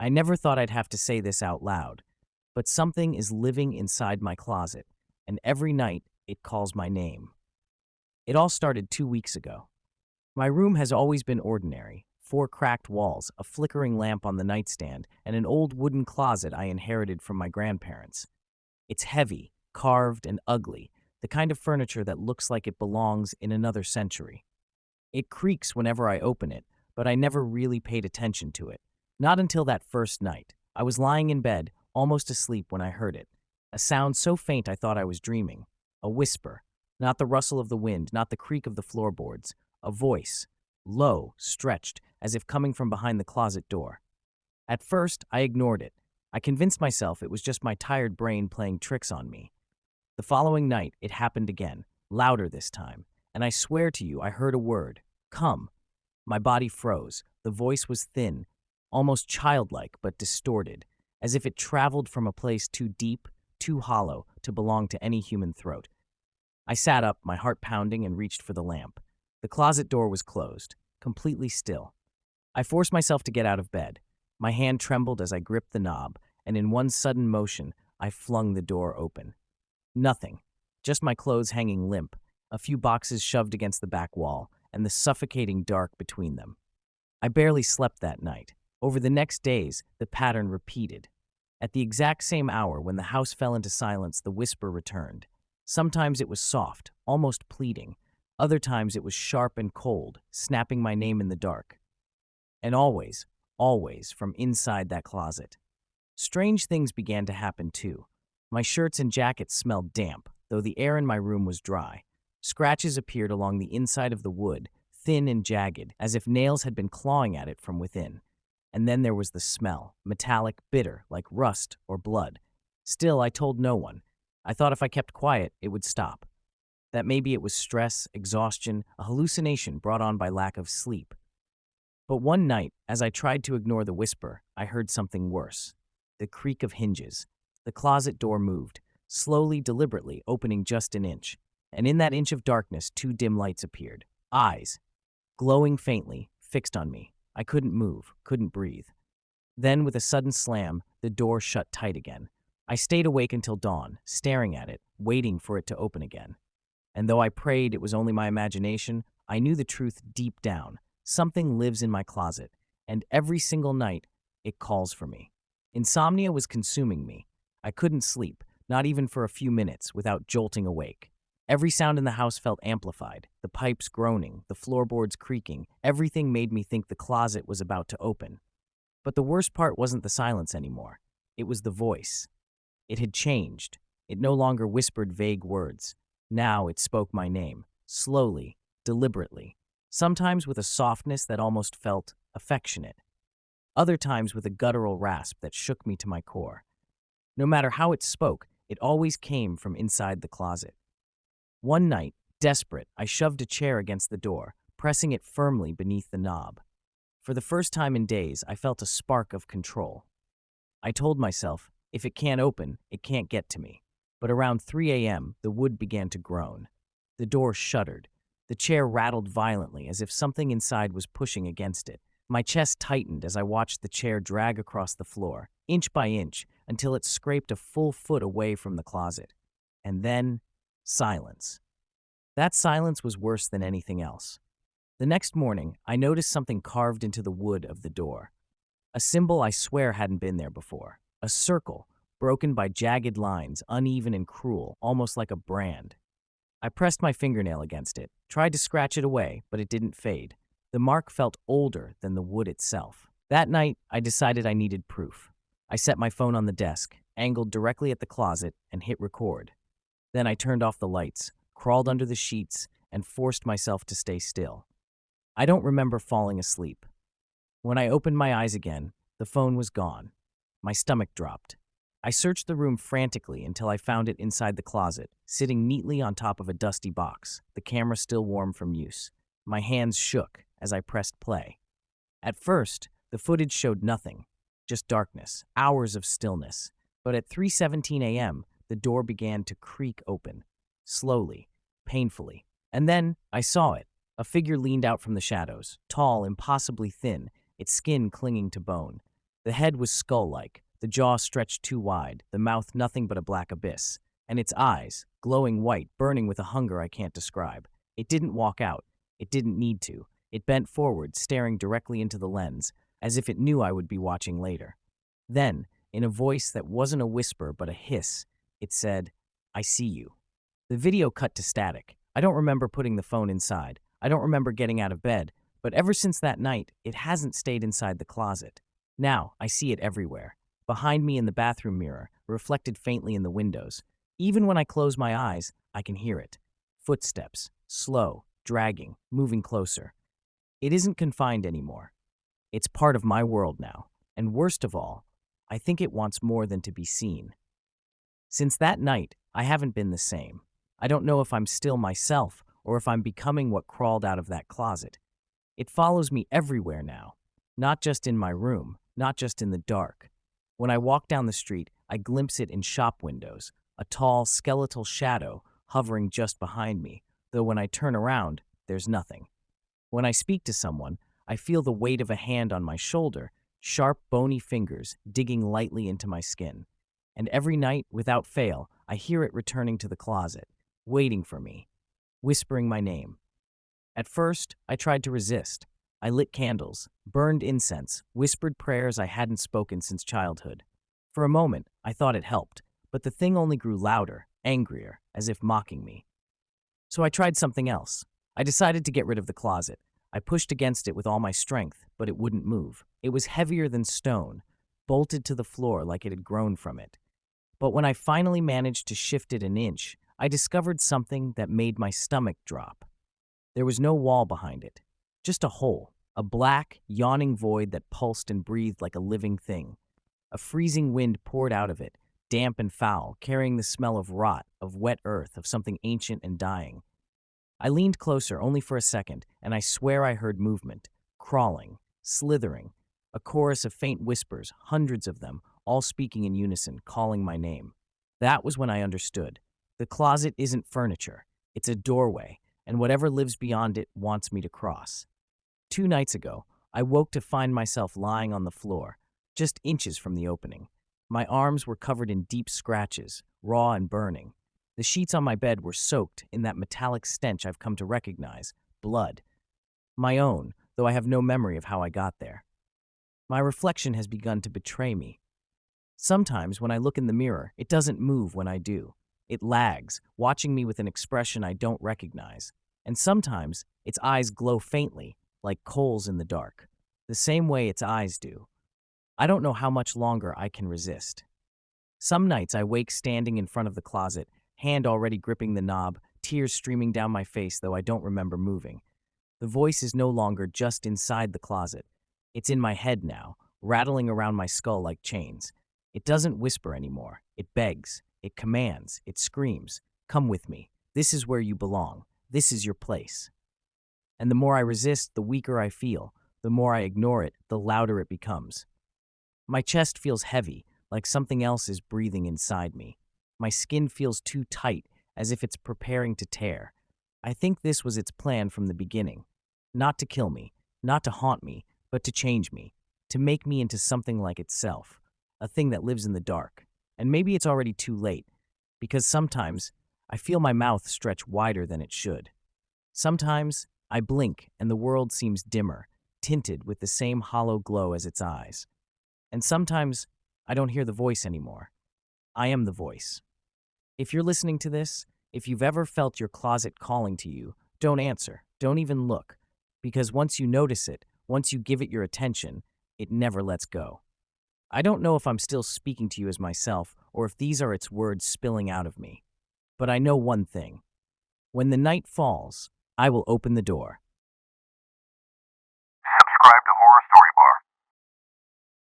I never thought I'd have to say this out loud, but something is living inside my closet, and every night it calls my name. It all started 2 weeks ago. My room has always been ordinary: four cracked walls, a flickering lamp on the nightstand, and an old wooden closet I inherited from my grandparents. It's heavy, carved, and ugly, the kind of furniture that looks like it belongs in another century. It creaks whenever I open it, but I never really paid attention to it. Not until that first night. I was lying in bed, almost asleep, when I heard it. A sound so faint I thought I was dreaming. A whisper. Not the rustle of the wind, not the creak of the floorboards. A voice. Low, stretched, as if coming from behind the closet door. At first, I ignored it. I convinced myself it was just my tired brain playing tricks on me. The following night, it happened again, louder this time, and I swear to you I heard a word. Come. My body froze. The voice was thin, almost childlike, but distorted, as if it traveled from a place too deep, too hollow, to belong to any human throat. I sat up, my heart pounding, and reached for the lamp. The closet door was closed, completely still. I forced myself to get out of bed. My hand trembled as I gripped the knob, and in one sudden motion, I flung the door open. Nothing, just my clothes hanging limp, a few boxes shoved against the back wall, and the suffocating dark between them. I barely slept that night. Over the next days, the pattern repeated. At the exact same hour when the house fell into silence, the whisper returned. Sometimes it was soft, almost pleading. Other times it was sharp and cold, snapping my name in the dark. And always, always from inside that closet. Strange things began to happen too. My shirts and jackets smelled damp, though the air in my room was dry. Scratches appeared along the inside of the wood, thin and jagged, as if nails had been clawing at it from within. And then there was the smell, metallic, bitter, like rust or blood. Still, I told no one. I thought if I kept quiet, it would stop. That maybe it was stress, exhaustion, a hallucination brought on by lack of sleep. But one night, as I tried to ignore the whisper, I heard something worse. The creak of hinges. The closet door moved, slowly, deliberately, opening just an inch. And in that inch of darkness, two dim lights appeared. Eyes, glowing faintly, fixed on me. I couldn't move, couldn't breathe. Then, with a sudden slam, the door shut tight again. I stayed awake until dawn, staring at it, waiting for it to open again. And though I prayed it was only my imagination, I knew the truth deep down. Something lives in my closet, and every single night, it calls for me. Insomnia was consuming me. I couldn't sleep, not even for a few minutes, without jolting awake. Every sound in the house felt amplified, the pipes groaning, the floorboards creaking. Everything made me think the closet was about to open. But the worst part wasn't the silence anymore. It was the voice. It had changed. It no longer whispered vague words. Now it spoke my name, slowly, deliberately, sometimes with a softness that almost felt affectionate, other times with a guttural rasp that shook me to my core. No matter how it spoke, it always came from inside the closet. One night, desperate, I shoved a chair against the door, pressing it firmly beneath the knob. For the first time in days, I felt a spark of control. I told myself, if it can't open, it can't get to me. But around 3 a.m., the wood began to groan. The door shuddered. The chair rattled violently, as if something inside was pushing against it. My chest tightened as I watched the chair drag across the floor, inch by inch, until it scraped a full foot away from the closet. And then, silence. That silence was worse than anything else. The next morning, I noticed something carved into the wood of the door. A symbol I swear hadn't been there before. A circle, broken by jagged lines, uneven and cruel, almost like a brand. I pressed my fingernail against it, tried to scratch it away, but it didn't fade. The mark felt older than the wood itself. That night, I decided I needed proof. I set my phone on the desk, angled directly at the closet, and hit record. Then I turned off the lights, crawled under the sheets, and forced myself to stay still. I don't remember falling asleep. When I opened my eyes again, the phone was gone. My stomach dropped. I searched the room frantically until I found it inside the closet, sitting neatly on top of a dusty box, the camera still warm from use. My hands shook as I pressed play. At first, the footage showed nothing, just darkness, hours of stillness. But at 3:17 a.m., the door began to creak open, slowly, painfully. And then I saw it. A figure leaned out from the shadows, tall, impossibly thin, its skin clinging to bone. The head was skull-like, the jaw stretched too wide, the mouth nothing but a black abyss, and its eyes, glowing white, burning with a hunger I can't describe. It didn't walk out. It didn't need to. It bent forward, staring directly into the lens, as if it knew I would be watching later. Then, in a voice that wasn't a whisper but a hiss, it said, "I see you." The video cut to static. I don't remember putting the phone inside. I don't remember getting out of bed, but ever since that night, it hasn't stayed inside the closet. Now, I see it everywhere. Behind me in the bathroom mirror, reflected faintly in the windows. Even when I close my eyes, I can hear it. Footsteps, slow, dragging, moving closer. It isn't confined anymore. It's part of my world now. And worst of all, I think it wants more than to be seen. Since that night, I haven't been the same. I don't know if I'm still myself or if I'm becoming what crawled out of that closet. It follows me everywhere now, not just in my room, not just in the dark. When I walk down the street, I glimpse it in shop windows, a tall, skeletal shadow hovering just behind me, though when I turn around, there's nothing. When I speak to someone, I feel the weight of a hand on my shoulder, sharp, bony fingers digging lightly into my skin. And every night, without fail, I hear it returning to the closet, waiting for me, whispering my name. At first, I tried to resist. I lit candles, burned incense, whispered prayers I hadn't spoken since childhood. For a moment, I thought it helped, but the thing only grew louder, angrier, as if mocking me. So I tried something else. I decided to get rid of the closet. I pushed against it with all my strength, but it wouldn't move. It was heavier than stone, bolted to the floor like it had grown from it. But when I finally managed to shift it an inch, I discovered something that made my stomach drop. There was no wall behind it, just a hole, a black, yawning void that pulsed and breathed like a living thing. A freezing wind poured out of it, damp and foul, carrying the smell of rot, of wet earth, of something ancient and dying. I leaned closer only for a second, and I swear I heard movement, crawling, slithering, a chorus of faint whispers, hundreds of them, all speaking in unison, calling my name. That was when I understood. The closet isn't furniture. It's a doorway, and whatever lives beyond it wants me to cross. 2 nights ago, I woke to find myself lying on the floor, just inches from the opening. My arms were covered in deep scratches, raw and burning. The sheets on my bed were soaked in that metallic stench I've come to recognize, blood. My own, though I have no memory of how I got there. My reflection has begun to betray me. Sometimes when I look in the mirror, it doesn't move when I do. It lags, watching me with an expression I don't recognize. And sometimes its eyes glow faintly, like coals in the dark, the same way its eyes do. I don't know how much longer I can resist. Some nights I wake standing in front of the closet, hand already gripping the knob, tears streaming down my face though I don't remember moving. The voice is no longer just inside the closet. It's in my head now, rattling around my skull like chains. It doesn't whisper anymore. It begs. It commands. It screams. Come with me. This is where you belong. This is your place. And the more I resist, the weaker I feel. The more I ignore it, the louder it becomes. My chest feels heavy, like something else is breathing inside me. My skin feels too tight, as if it's preparing to tear. I think this was its plan from the beginning. Not to kill me, not to haunt me, but to change me, to make me into something like itself, a thing that lives in the dark. And maybe it's already too late, because sometimes I feel my mouth stretch wider than it should. Sometimes I blink and the world seems dimmer, tinted with the same hollow glow as its eyes. And sometimes I don't hear the voice anymore. I am the voice. If you're listening to this, if you've ever felt your closet calling to you, don't answer, don't even look, because once you notice it, once you give it your attention, it never lets go. I don't know if I'm still speaking to you as myself or if these are its words spilling out of me. But I know one thing. When the night falls, I will open the door.